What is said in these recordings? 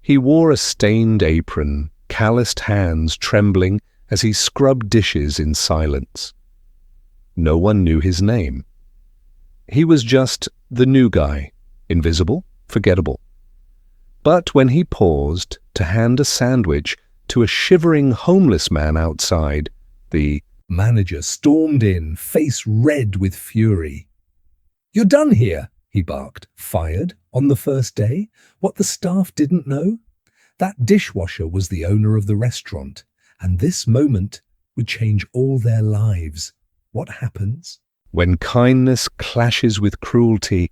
He wore a stained apron, calloused hands trembling as he scrubbed dishes in silence. No one knew his name. He was just the new guy, invisible, forgettable. But when he paused to hand a sandwich to a shivering homeless man outside, the manager stormed in, face red with fury. "You're done here," he barked. "Fired? On the first day? What the staff didn't know? That dishwasher was the owner of the restaurant, and this moment would change all their lives. What happens when kindness clashes with cruelty?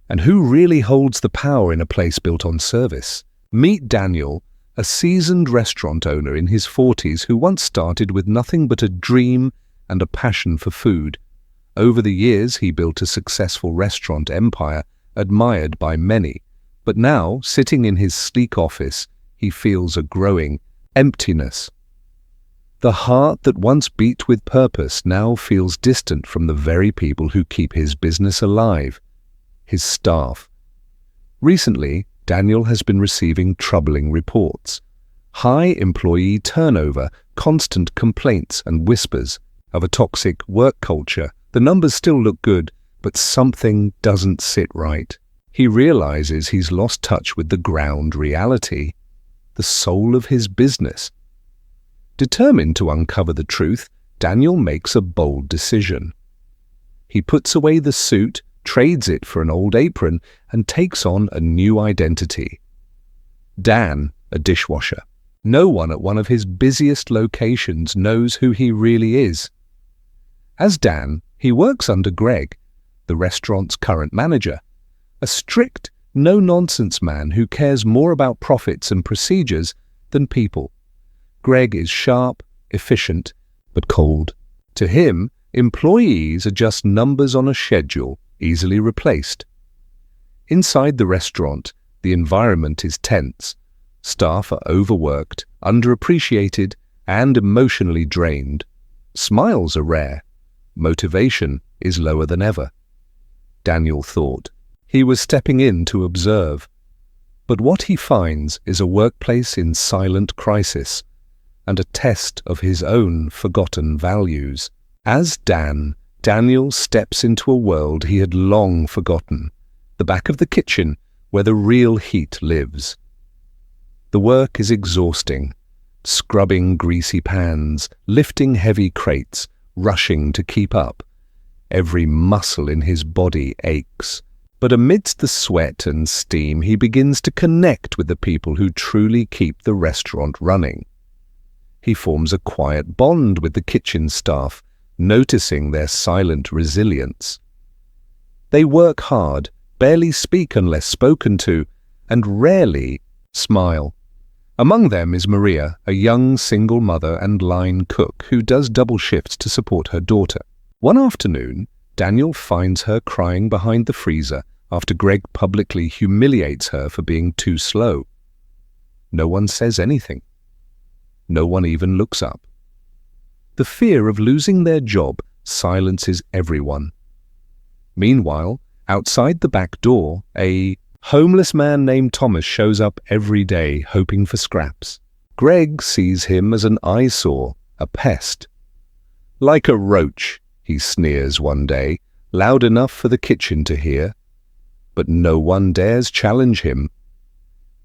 And who really holds the power in a place built on service? Meet Daniel, a seasoned restaurant owner in his 40s who once started with nothing but a dream and a passion for food. Over the years, he built a successful restaurant empire, admired by many. But now, sitting in his sleek office, he feels a growing emptiness. The heart that once beat with purpose now feels distant from the very people who keep his business alive, his staff. Recently, Daniel has been receiving troubling reports. High employee turnover, constant complaints and whispers of a toxic work culture. The numbers still look good, but something doesn't sit right. He realizes he's lost touch with the ground reality, the soul of his business. Determined to uncover the truth, Daniel makes a bold decision. He puts away the suit, trades it for an old apron, and takes on a new identity. Dan, a dishwasher. No one at one of his busiest locations knows who he really is. As Dan, he works under Greg, the restaurant's current manager, a strict, no-nonsense man who cares more about profits and procedures than people. Greg is sharp, efficient, but cold. To him, employees are just numbers on a schedule, easily replaced. Inside the restaurant, the environment is tense. Staff are overworked, underappreciated, and emotionally drained. Smiles are rare. Motivation is lower than ever. Daniel thought. He was stepping in to observe. But what he finds is a workplace in silent crisis, and a test of his own forgotten values. As Daniel steps into a world he had long forgotten, the back of the kitchen where the real heat lives. The work is exhausting, scrubbing greasy pans, lifting heavy crates, rushing to keep up. Every muscle in his body aches. But amidst the sweat and steam, he begins to connect with the people who truly keep the restaurant running. He forms a quiet bond with the kitchen staff, noticing their silent resilience. They work hard, barely speak unless spoken to, and rarely smile. Among them is Maria, a young single mother and line cook who does double shifts to support her daughter. One afternoon, Daniel finds her crying behind the freezer after Greg publicly humiliates her for being too slow. No one says anything. No one even looks up. The fear of losing their job silences everyone. Meanwhile, outside the back door, a homeless man named Thomas shows up every day hoping for scraps. Greg sees him as an eyesore, a pest. Like a roach, he sneers one day, loud enough for the kitchen to hear. But no one dares challenge him.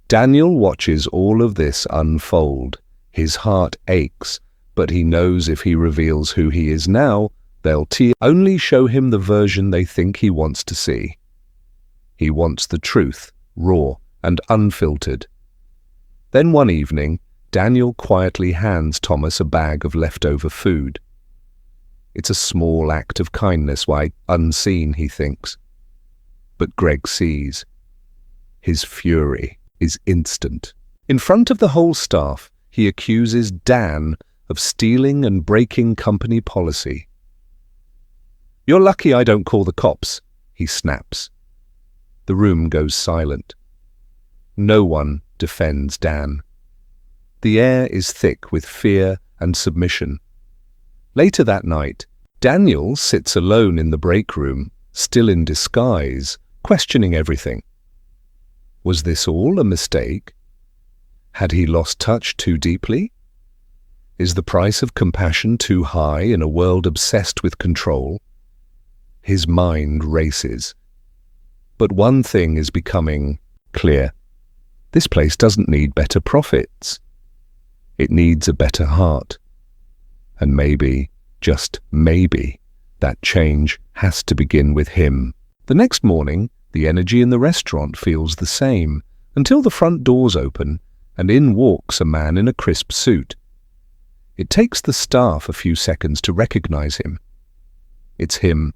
Daniel watches all of this unfold. His heart aches, but he knows if he reveals who he is now, they'll only show him the version they think he wants to see. He wants the truth, raw and unfiltered. Then one evening, Daniel quietly hands Thomas a bag of leftover food. It's a small act of kindness, why unseen, he thinks. But Greg sees. His fury is instant. In front of the whole staff, he accuses Dan of stealing and breaking company policy. "You're lucky I don't call the cops," he snaps. The room goes silent. No one defends Dan. The air is thick with fear and submission. Later that night, Daniel sits alone in the break room, still in disguise, questioning everything. Was this all a mistake? Had he lost touch too deeply? Is the price of compassion too high in a world obsessed with control? His mind races. But one thing is becoming clear. This place doesn't need better profits. It needs a better heart. And maybe, just maybe, that change has to begin with him. The next morning, the energy in the restaurant feels the same, until the front doors open, and in walks a man in a crisp suit. It takes the staff a few seconds to recognize him. It's him.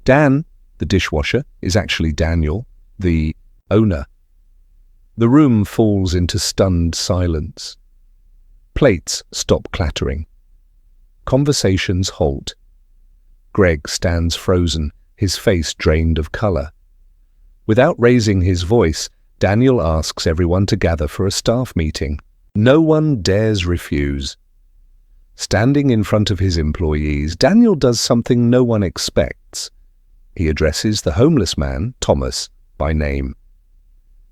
Dan, the dishwasher, is actually Daniel, the owner. The room falls into stunned silence. Plates stop clattering. Conversations halt. Greg stands frozen, his face drained of color. Without raising his voice, Daniel asks everyone to gather for a staff meeting. No one dares refuse. Standing in front of his employees, Daniel does something no one expects. He addresses the homeless man, Thomas, by name.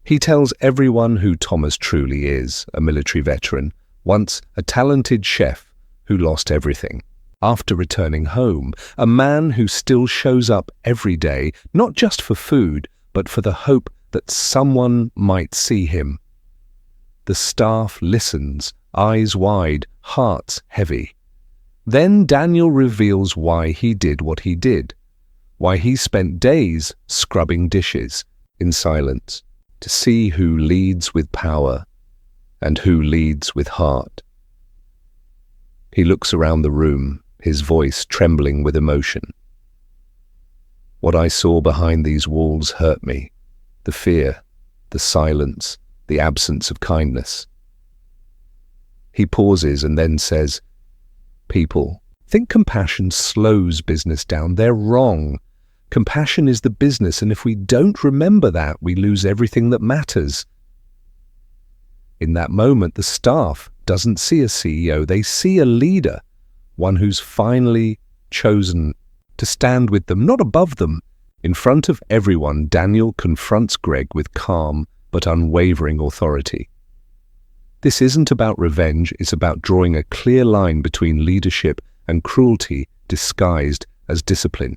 He tells everyone who Thomas truly is, a military veteran, once a talented chef who lost everything. After returning home, a man who still shows up every day, not just for food, but for the hope that someone might see him. The staff listens, eyes wide, hearts heavy. Then Daniel reveals why he did what he did, why he spent days scrubbing dishes in silence, to see who leads with power and who leads with heart. He looks around the room, his voice trembling with emotion. What I saw behind these walls hurt me. The fear, the silence, the absence of kindness. He pauses and then says, "People think compassion slows business down. They're wrong. Compassion is the business, and if we don't remember that, we lose everything that matters." In that moment, the staff doesn't see a CEO. They see a leader, one who's finally chosen to stand with them, not above them. In front of everyone, Daniel confronts Greg with calm but unwavering authority. This isn't about revenge, it's about drawing a clear line between leadership and cruelty disguised as discipline.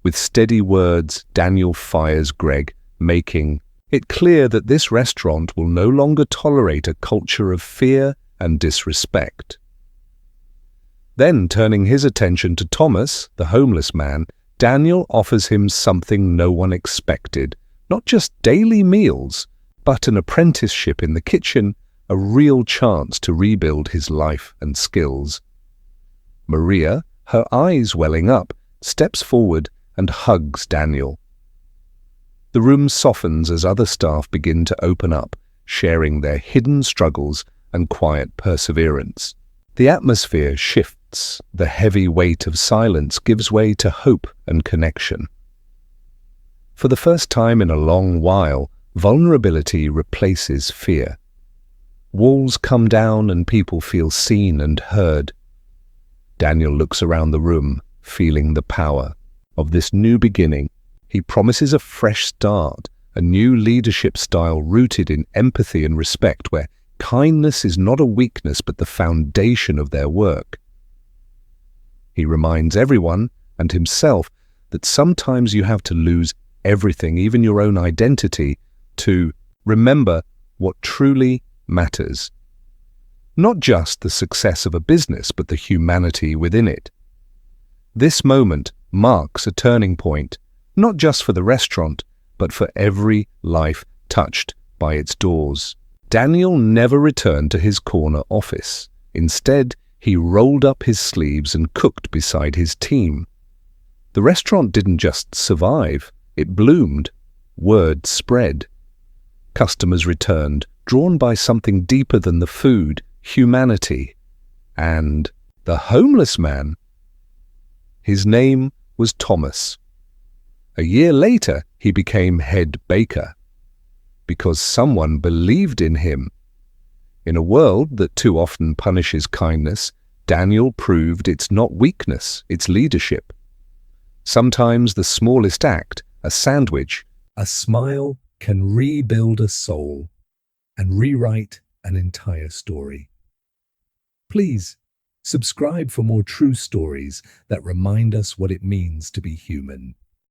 With steady words, Daniel fires Greg, making it clear that this restaurant will no longer tolerate a culture of fear and disrespect. Then, turning his attention to Thomas, the homeless man, Daniel offers him something no one expected. Not just daily meals, but an apprenticeship in the kitchen, a real chance to rebuild his life and skills. Maria, her eyes welling up, steps forward and hugs Daniel. The room softens as other staff begin to open up, sharing their hidden struggles and quiet perseverance. The atmosphere shifts. The heavy weight of silence gives way to hope and connection. For the first time in a long while, vulnerability replaces fear. Walls come down and people feel seen and heard. Daniel looks around the room, feeling the power of this new beginning. He promises a fresh start, a new leadership style rooted in empathy and respect, where kindness is not a weakness but the foundation of their work. He reminds everyone, and himself, that sometimes you have to lose everything, even your own identity, to remember what truly matters. Not just the success of a business, but the humanity within it. This moment marks a turning point, not just for the restaurant, but for every life touched by its doors. Daniel never returned to his corner office. Instead, he rolled up his sleeves and cooked beside his team. The restaurant didn't just survive, it bloomed. Word spread. Customers returned, drawn by something deeper than the food, humanity. And the homeless man? His name was Thomas. A year later, he became head baker, because someone believed in him. In a world that too often punishes kindness, Daniel proved it's not weakness, it's leadership. Sometimes the smallest act, a sandwich, a smile, can rebuild a soul and rewrite an entire story. Please subscribe for more true stories that remind us what it means to be human.